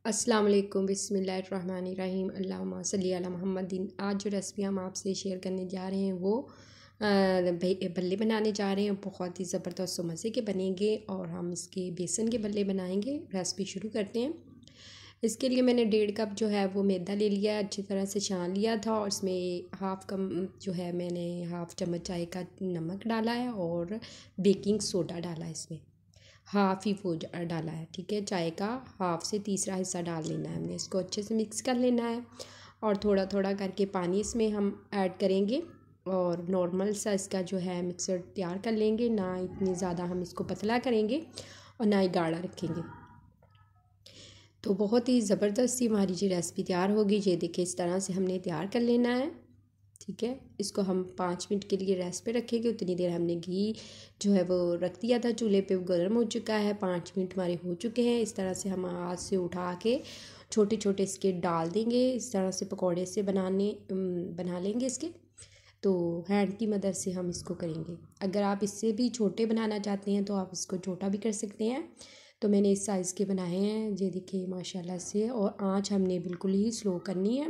अस्सलाम वालेकुम बिस्मिल्लाहिर्रहमानिर्रहीम अल्लाहुम्मा सल्ली अला मुहम्मदिन। आज जो रेसिपी हम आपसे शेयर करने जा रहे हैं वो बल्ले बनाने जा रहे हैं। बहुत ही ज़बरदस्त मज़े के बनेंगे और हम इसके बेसन के बल्ले बनाएंगे। रेसिपी शुरू करते हैं। इसके लिए मैंने 1.5 कप जो है वो मैदा ले लिया, अच्छी तरह से छान लिया था और इसमें हाफ़ कप जो है मैंने हाफ़ चम्मच चाय का नमक डाला है और बेकिंग सोडा डाला है। इसमें हाफ़ ही वो डाला है, ठीक है। चाय का हाफ़ से तीसरा हिस्सा डाल लेना है हमने। इसको अच्छे से मिक्स कर लेना है और थोड़ा थोड़ा करके पानी इसमें हम ऐड करेंगे और नॉर्मल सा इसका जो है मिक्सर तैयार कर लेंगे। ना इतनी ज़्यादा हम इसको पतला करेंगे और ना ही गाढ़ा रखेंगे। तो बहुत ही ज़बरदस्त हमारी ये रेसिपी तैयार होगी। ये देखिए इस तरह से हमने तैयार कर लेना है, ठीक है। इसको हम 5 मिनट के लिए रेस्ट पे रखेंगे। उतनी देर हमने घी जो है वो रख दिया था चूल्हे पे, वो गर्म हो चुका है। 5 मिनट हमारे हो चुके हैं। इस तरह से हम हाथ से उठा के छोटे छोटे इसके डाल देंगे। इस तरह से पकौड़े से बना लेंगे इसके। तो हैंड की मदद से हम इसको करेंगे। अगर आप इससे भी छोटे बनाना चाहते हैं तो आप इसको छोटा भी कर सकते हैं। तो मैंने इस साइज़ के बनाए हैं, ये देखिए माशाल्लाह से। और आँच हमने बिल्कुल ही स्लो करनी है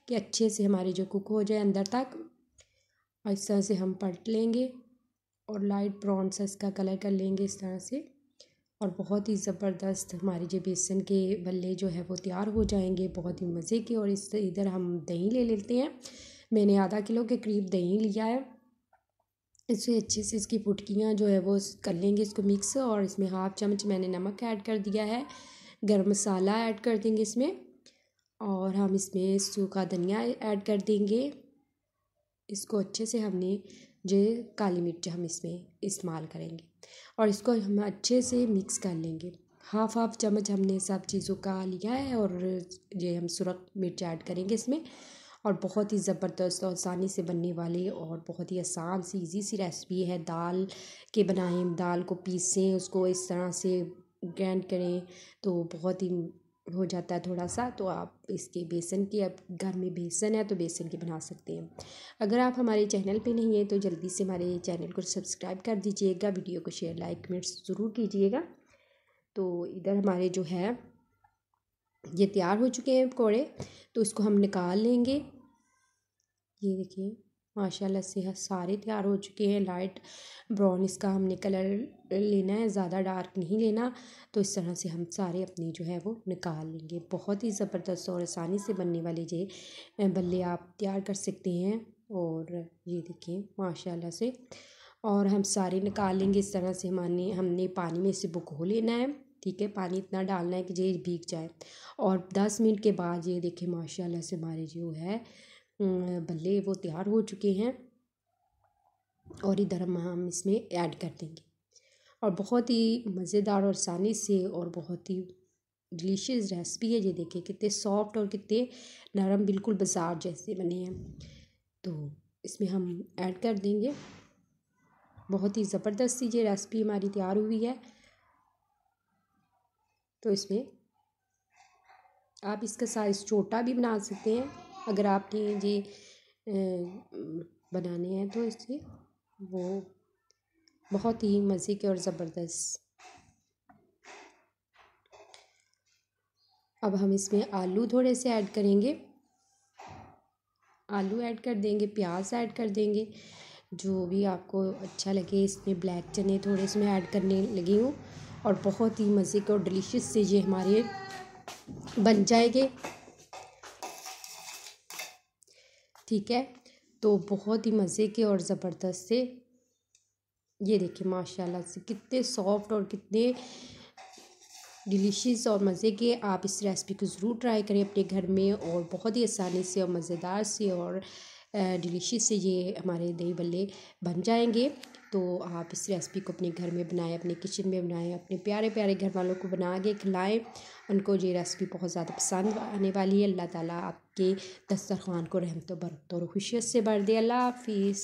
कि अच्छे से हमारे जो कुक हो जाए अंदर तक। और इस तरह से हम पलट लेंगे और लाइट ब्राउन सा इसका कलर कर लेंगे इस तरह से। और बहुत ही ज़बरदस्त हमारे जो बेसन के बल्ले जो है वो तैयार हो जाएंगे, बहुत ही मज़े के। और इस इधर हम दही ले लेते हैं। मैंने आधा किलो के करीब दही लिया है। इससे अच्छे से इसकी फुटकियाँ जो है वो कर लेंगे इसको मिक्स। और इसमें हाफ़ चम्मच मैंने नमक ऐड कर दिया है। गरम मसाला ऐड कर देंगे इसमें और हम इसमें सूखा धनिया ऐड कर देंगे। इसको अच्छे से हमने जो काली मिर्च हम इसमें इस्तेमाल करेंगे और इसको हम अच्छे से मिक्स कर लेंगे। हाफ़ चम्मच हमने सब चीज़ों का लिया है और ये हम सुरख मिर्च ऐड करेंगे इसमें। और बहुत ही ज़बरदस्त और आसानी से बनने वाली और बहुत ही आसान सी ईज़ी सी रेसिपी है। दाल के बनाएं, दाल को पीसें, उसको इस तरह से ग्राइंड करें तो बहुत ही हो जाता है थोड़ा सा। तो आप इसके बेसन की, अब घर में बेसन है तो बेसन की बना सकते हैं। अगर आप हमारे चैनल पे नहीं हैं तो जल्दी से हमारे चैनल को सब्सक्राइब कर दीजिएगा, वीडियो को शेयर लाइक कमेंट्स ज़रूर कीजिएगा। तो इधर हमारे जो है ये तैयार हो चुके हैं पकौड़े, तो इसको हम निकाल लेंगे। ये देखिए माशाल्लाह से सारे तैयार हो चुके हैं। लाइट ब्राउन इसका हमने कलर लेना है, ज़्यादा डार्क नहीं लेना। तो इस तरह से हम सारे अपने जो है वो निकाल लेंगे। बहुत ही ज़बरदस्त और आसानी से बनने वाले ये बल्ले आप तैयार कर सकते हैं। और ये देखिए माशाल्लाह से। और हम सारे निकाल लेंगे इस तरह से। हमने पानी में से भिगो लेना है, ठीक है। पानी इतना डालना है कि ये भीग जाए। और 10 मिनट के बाद ये देखिए माशाल्लाह से हमारे जो है बल्ले वो तैयार हो चुके हैं। और इधर हम इसमें ऐड कर देंगे। और बहुत ही मज़ेदार और आसानी से और बहुत ही डिलीशियस रेसिपी है। ये देखिए कितने सॉफ्ट और कितने नरम, बिल्कुल बाजार जैसे बने हैं। तो इसमें हम ऐड कर देंगे। बहुत ही ज़बरदस्त सी ये रेसिपी हमारी तैयार हुई है। तो इसमें आप इसका साइज़ छोटा भी बना सकते हैं अगर आपने ये बनाने हैं तो इससे वो बहुत ही मज़े के और ज़बरदस्त। अब हम इसमें आलू थोड़े से ऐड करेंगे, आलू ऐड कर देंगे, प्याज ऐड कर देंगे, जो भी आपको अच्छा लगे। इसमें ब्लैक चने थोड़े इसमें ऐड करने लगी हूँ। और बहुत ही मज़े के और डिलीशियस से ये हमारे बन जाएंगे, ठीक है। तो बहुत ही मज़े के और ज़बरदस्त से ये देखिए माशाल्लाह से कितने सॉफ्ट और कितने डिलीशियस और मज़े के। आप इस रेसिपी को ज़रूर ट्राई करें अपने घर में। और बहुत ही आसानी से और मज़ेदार से और डिलीशियस से ये हमारे दही बल्ले बन जाएंगे। तो आप इस रेसिपी को अपने घर में बनाएं, अपने किचन में बनाएं, अपने प्यारे प्यारे घर वालों को बना के खिलाएं। उनको ये रेसिपी बहुत ज़्यादा पसंद आने वाली है। अल्लाह ताला आपके दस्तरख़्वान को रहमतों बरकतों और खुशियत से भर दे। अल्लाह हाफ़िज़।